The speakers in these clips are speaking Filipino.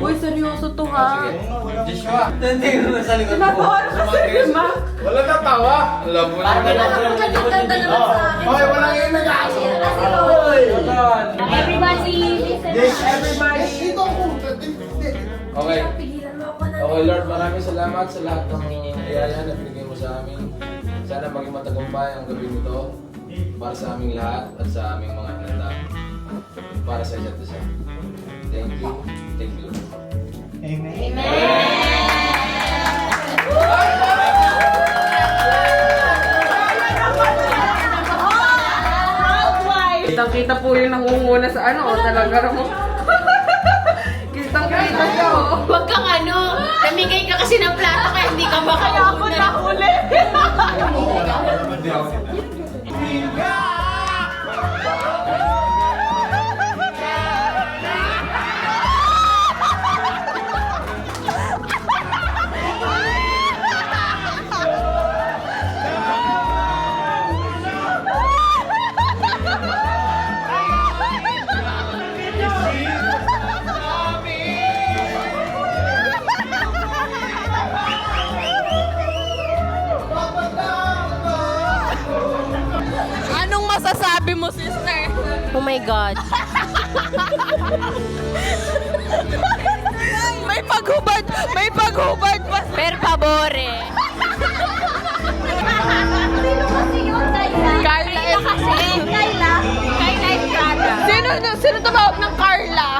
Uy, seryoso to ha. Joshua, hindi ko sa likod mo. Nabawa ka sa lima. Wala nang tawa. Alam mo na. Ganda naman sa akin. Okay, walang yung nag-aaso. Everybody, listen. Everybody. Dito ako. Okay. Pigilan mo ako na. Okay, Lord, maraming salamat sa lahat ng biyaya na binigay mo sa amin. Sana maging matagumpay ang gabi nito para sa aming lahat at sa aming mga hinanda para sa isa't isa. Thank you. Thank you, Lord. Kitang-kita po yung nangunguna sa ano, talaga mo. Kitang-kita siya, oh. Huwag kang ano, namigay ka kasi ng plato kaya hindi ka makauna. Ako nahuli. Anong masasabi mo, sister? Oh my God. May paghubad pa. Per favore. Sino kasi yun, Kayla? Carla kasi. Kayla? Kayla Estrada. Sino tumawag ng Carla?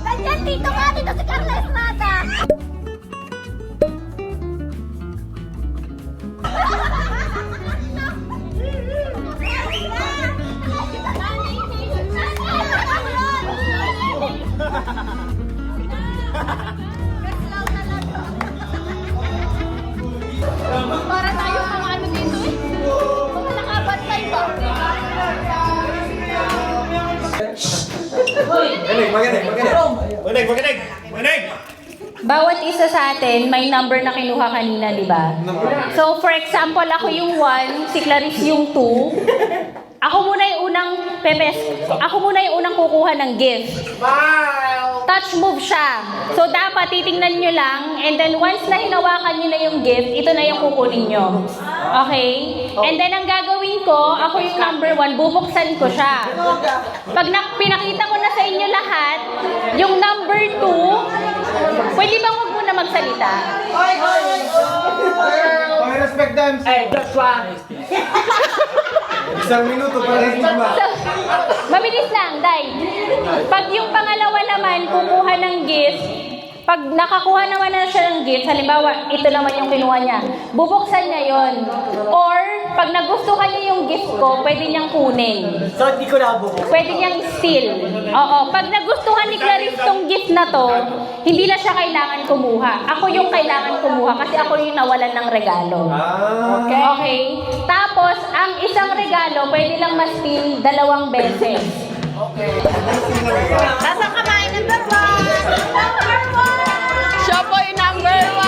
Nandiyan dito ka, dito si Carla Estrada. Para tayo mga ano dito eh. Mga nakabantay ba? Makinig! Bawat isa sa atin may number na kinuha kanina, di ba? So, for example, ako yung 1, si Clarice yung 2. Ako muna yung unang kukuha ng gift. Touch move siya. So, dapat titingnan nyo lang, and then once na hinawakan nyo na yung gift, ito na yung kukunin nyo. Okay? And then, ang gagawin ko, ako yung number 1, bubuksan ko siya. Pag pinakita ko na sa inyo lahat, yung number 2, pwede bang wag muna magsalita? Okay, respect them. Hey, Joshua! Isang minuto para hindi ba? So, mabilis lang, Day. Pag yung pangalawa naman, kukuha ng gift, pag nakakuha naman na siya ng gift, halimbawa, ito naman yung kinuha niya, bubuksan niya yon. Or, pag nagustuhan niya yung gift ko, pwede niyang kunin. So, hindi ko nabubuk. Pwede niyang steal. Oo, pag nagustuhan ni Clarice tong gift na to, hindi na siya kailangan kumuha. Ako yung kailangan kumuha kasi ako yung nawalan ng regalo. Okay. Okay? Tapos, ang isang regalo, pwede lang ma-steal 2 beses. Nasaan kamay number 1? Number 1! Siya po yung number 1.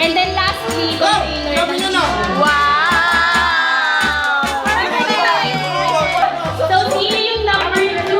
And then lastly, container ng Wow! So, sino yung number 2?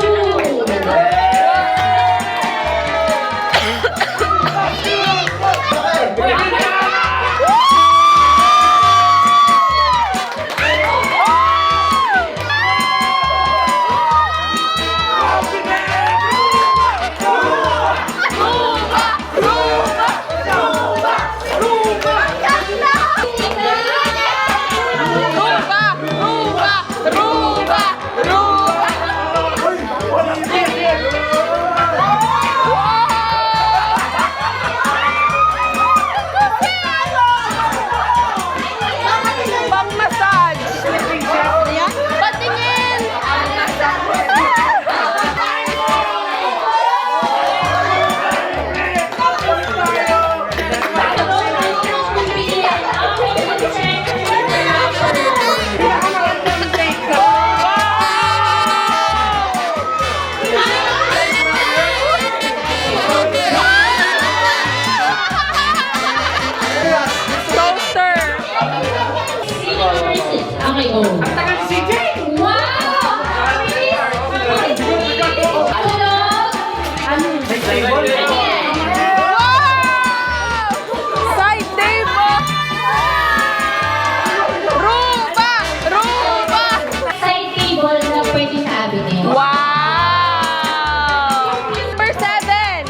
Okay, go. Ang tagal ni CJ! Wow! Side table! Rumba! Rumba! Side table na pwede sa avenue. Wow! Number 7!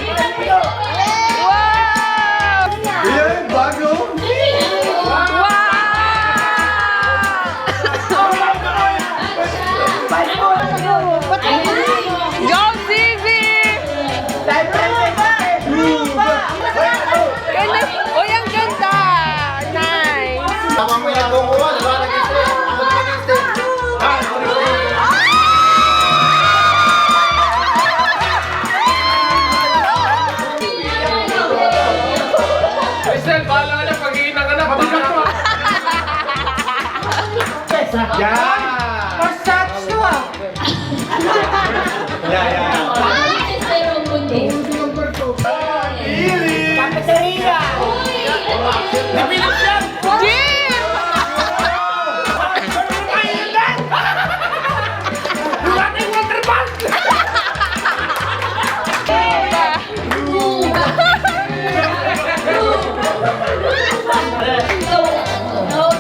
Wow! Yan, bago. Wow! Go, CV! Ganda! Uy, ang ganda! Nice! Tama mo yung kukuha, di ba? Crystal, bahala ka na. Pag-iinang ka na. Pabigat mo. Yan! First touch to ah! Yan.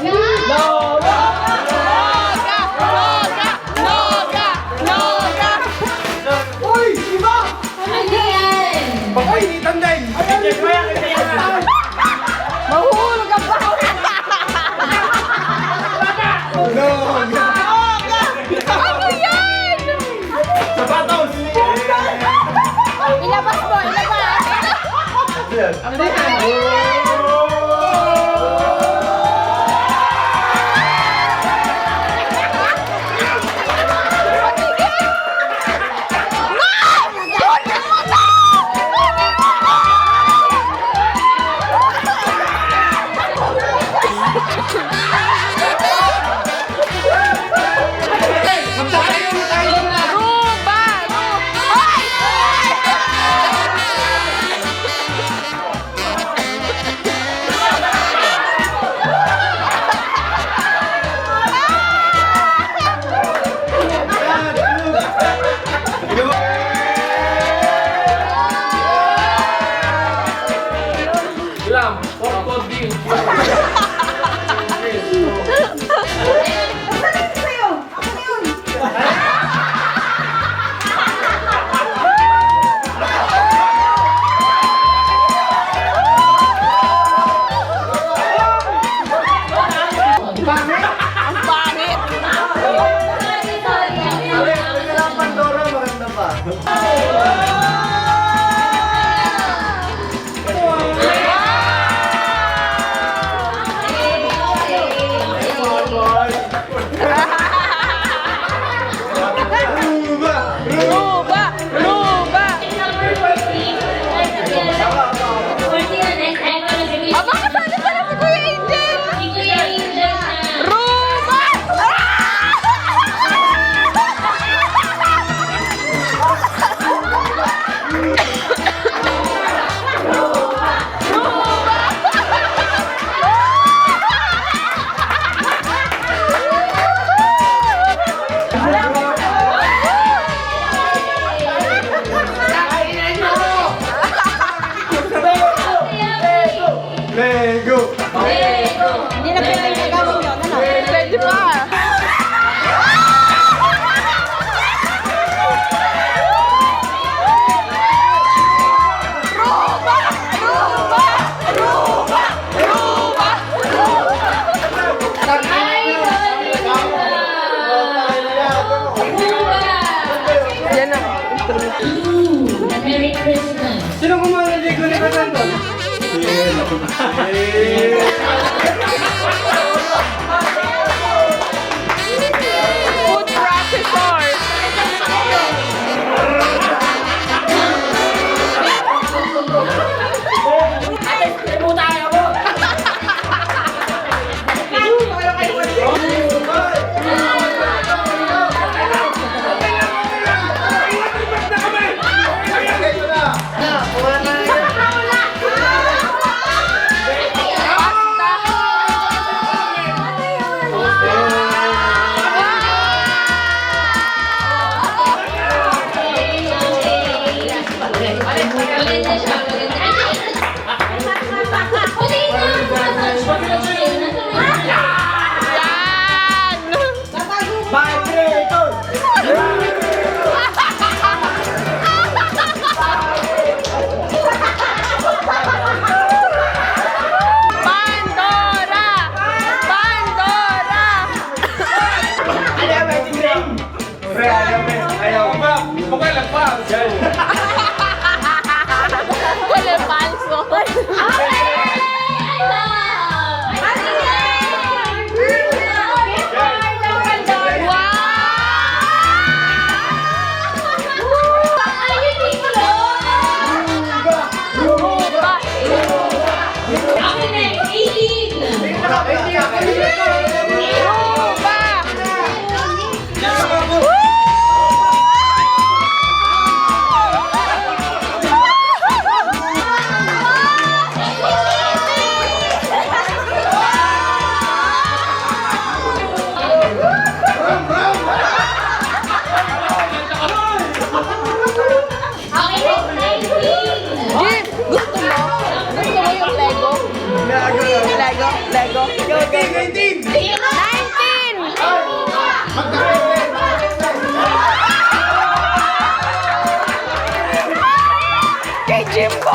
Jim! Noga! Noga! Noga! Noga! Uy! Iba! Ay, tandem! Mahulog ang bahaw! No! Ano yan? Sapatos! Ilabas mo! Ilabas! Rumba! Ay! Lam. Port din. Ang pangit! Pandora, maganda pa. Ruba! Rumba! Rumba! Aba, kasali pala si Kuya Angel! Rumba! Lego! Hindi na pwede yung gagawin yun. Ano? Pwede pa! Rumba! Rumba! Rumba! Rumba! Yan na. Merry Christmas. Sino kumuha ng Lego ni Fernando? Food processor! Wala palso. Jeep, gusto mo? Gusto mo yung Lego? Lego? Lego? 19! Kay Jimbo!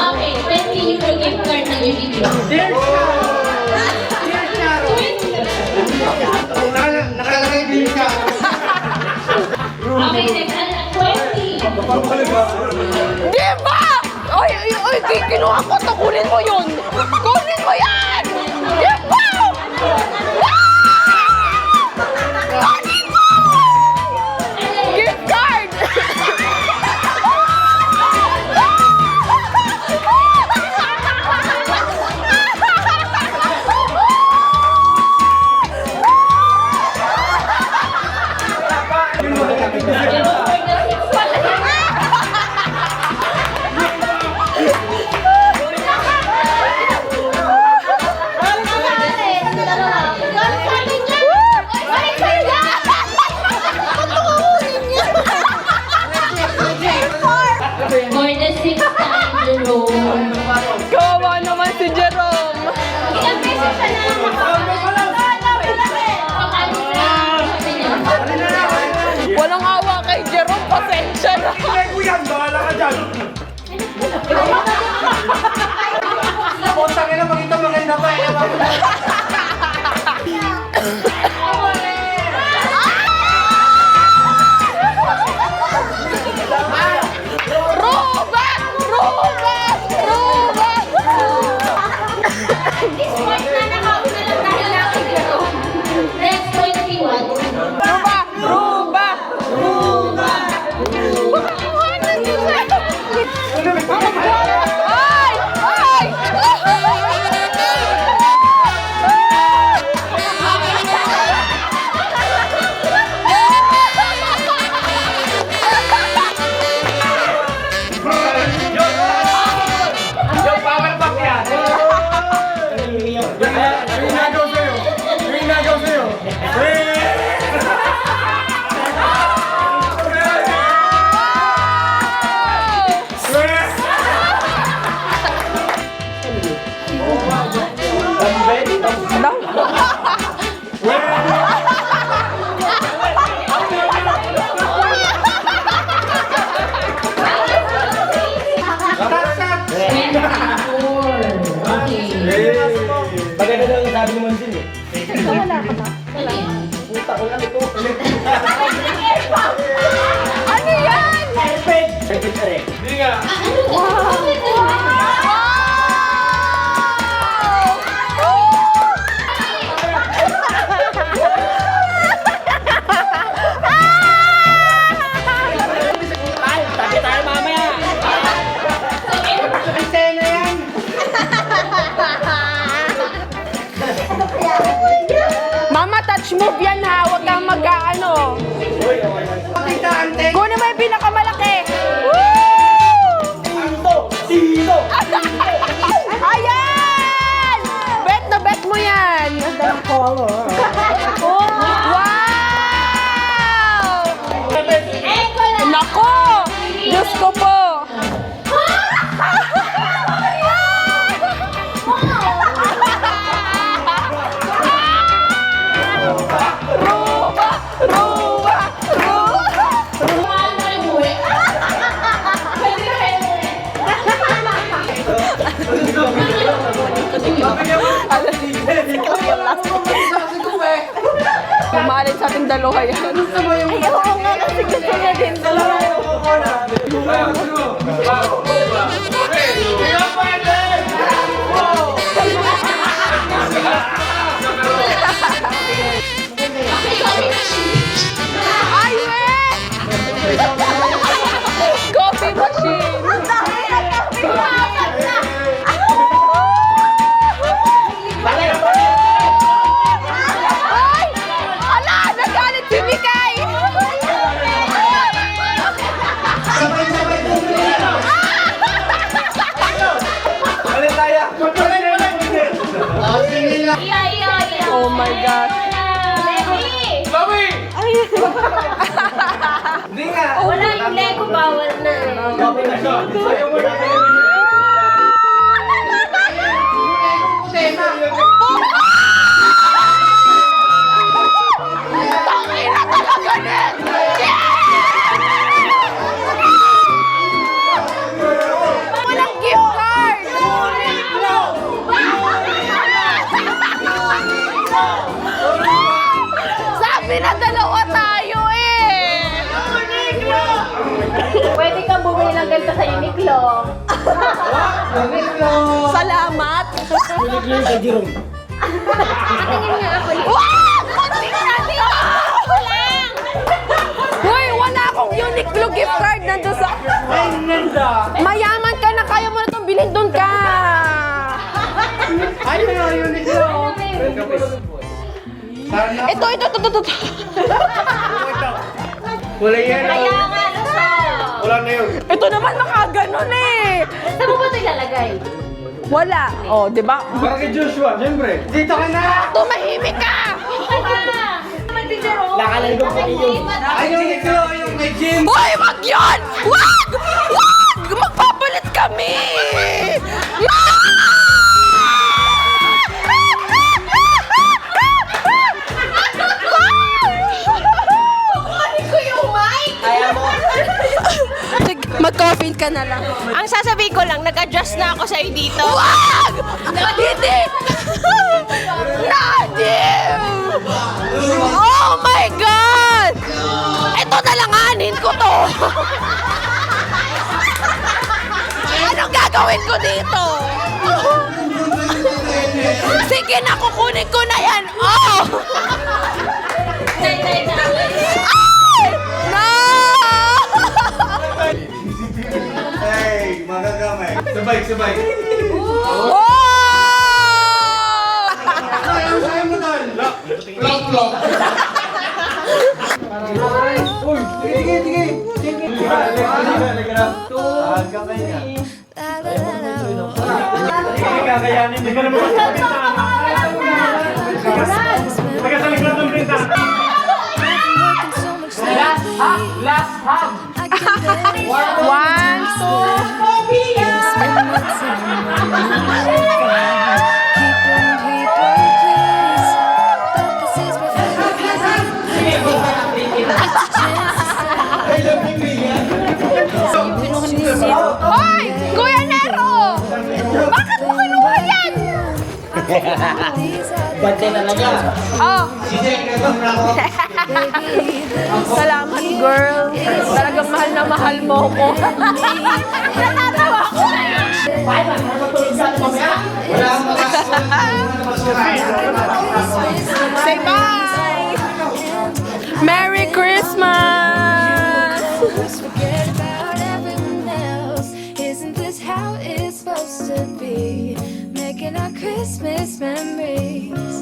Okay, 20 euro gift card na yung video. Nakalagay din siya. Okay, next, 20. Di ba? Oy, kinuha ko to. Kunin mo yun. Kunin mo yan! Di ba? Kunin mo! Gift card! For the 6th time, Jerome. Kawawa naman si Jerome. Ilang beses ka na Walang awa kay Jerome. Pasensya na. Bahala ka dyan. Puntang ina, makita maganda pa. Ruba! Ruba! Ruba! This point na nakauna lang dahil lang kay Jerome. Next, 21. Ruba! Ruba! Ruba! Ay! Ay! Yung power bank yan. Yung nagaw sa'yo. Yung nagaw sa'yo. Maganda daw yung sabi ni Monsin eh. Puta ko lang ito. Ano yan? Hindi nga. Tabi tayo mamaya. Antena yan. Mama, touch move yan ha. Huwag kang mag-ano. Pakita ante. Kunin mo yung pinakamalaki. Sino? Ayan! Bet na bet mo yan. Wow! Nako! Diyos ko po. nilang dalawa yan. Ay, oo nga kasi gusto niya din dalawa. Ay, we! Coffee machine! Ay! Ala! Nagalit si Mikay! Oh my gosh! Hindi nga. Wala yung Lego, bawal na eh. Ayaw mo na. Tangina talaga din! Walang gift card! Sabi na dalawa tayo eh! Pwede kang bumili ng ganito sa Uniqlo. Salamat! Patingin nga ako. Wag! Kunting natin! Ako lang! Hoy, wala akong Uniqlo gift card nandun sa... Ay, nanda. Mayaman ka na, kaya mo na itong bilhin doon ka! Ay, yun ito. Sana. Ito. Wala yan. Kaya nga, gusto. Wala na yun. Ito naman nakaganon eh! Saan mo ba ito ilalagay? Wala. Oh, di ba? Para kay Joshua, siyempre. Dito ka na. Tumahimik ka! Nakalay ko pa yun. Ay, yung ito, yung may gym. Hoy, wag yun! Wag! Wag! Magpapalit kami! Kukunin ko yung mic! Kaya mo. Mag-coffee ka na lang. Ang sasabihin ko lang, nag-adjust na ako sa'yo dito. Wag! Hindi! Nadim! Oh my God! Ito na lang anin ko to! Anong gagawin ko dito? Sige na, kukunin ko na yan! Oh! Ay! No! Hey, magagamay. Sabay. Oh! Ayaw mo doon. Lock. Uy, sige. Hanggang kayo na. Sige, kakayanin. Hindi ka naman masabi sa Taga sa likod ng bintana. Last hug. 1, 2. Hoy! Kuya Nero! Bakit mo kinuha yan? Bante talaga. Oh, Sige, gagawin na ako. salamat girl. Talagang mahal na mahal mo ko. Natatawa ko. Wala akong Say bye! Merry Christmas! Forget about everyone else. Isn't this how it's supposed to be? Making our Christmas memories.